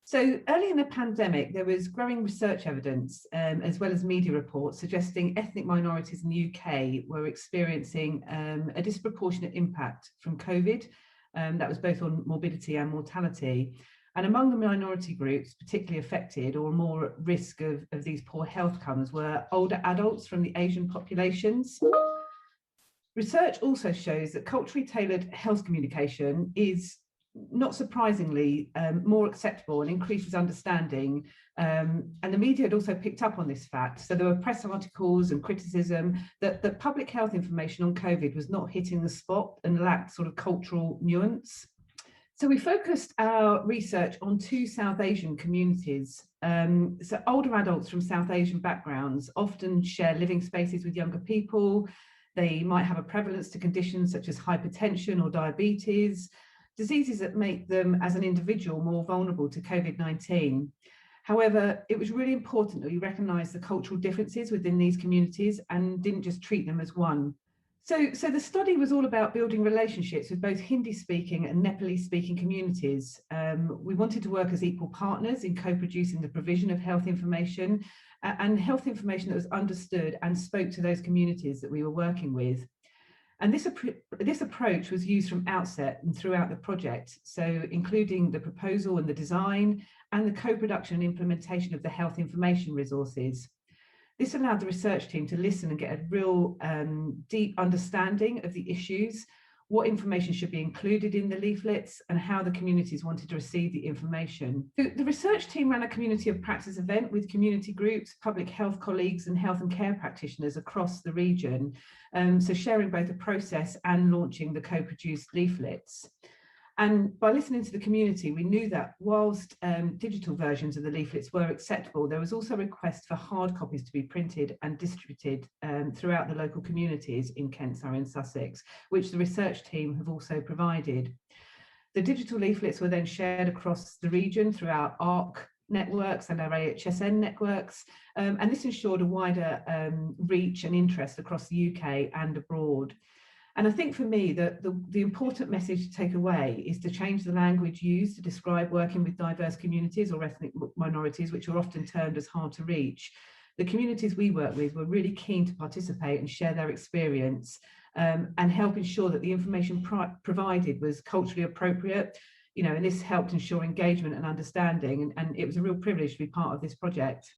So early in the pandemic, there was growing research evidence, as well as media reports suggesting ethnic minorities in the UK were experiencing a disproportionate impact from COVID. That was both on morbidity and mortality. And among the minority groups particularly affected or more at risk of these poor health outcomes were older adults from the Asian populations. Research also shows that culturally tailored health communication is, not surprisingly, more acceptable and increases understanding. And the media had also picked up on this fact. So there were press articles and criticism that public health information on COVID was not hitting the spot and lacked sort of cultural nuance. So we focused our research on two South Asian communities. So older adults from South Asian backgrounds often share living spaces with younger people. They might have a prevalence to conditions such as hypertension or diabetes, diseases that make them as an individual more vulnerable to COVID-19. However, it was really important that we recognise the cultural differences within these communities and didn't just treat them as one. So the study was all about building relationships with both Hindi-speaking and Nepalese-speaking communities. We wanted to work as equal partners in co-producing the provision of health information and health information that was understood and spoke to those communities that we were working with. And this approach was used from outset and throughout the project, so including the proposal and the design and the co-production and implementation of the health information resources. This allowed the research team to listen and get a real deep understanding of the issues, what information should be included in the leaflets, and how the communities wanted to receive the information. The research team ran a community of practice event with community groups, public health colleagues, and health and care practitioners across the region, so sharing both the process and launching the co-produced leaflets. And by listening to the community, we knew that whilst digital versions of the leaflets were acceptable, there was also a request for hard copies to be printed and distributed throughout the local communities in Kent, Surrey and Sussex, which the research team have also provided. The digital leaflets were then shared across the region through our ARC networks and our AHSN networks, and this ensured a wider reach and interest across the UK and abroad. And I think for me, the important message to take away is to change the language used to describe working with diverse communities or ethnic minorities, which are often termed as hard to reach. The communities we work with were really keen to participate and share their experience and help ensure that the information provided was culturally appropriate, and this helped ensure engagement and understanding. And it was a real privilege to be part of this project.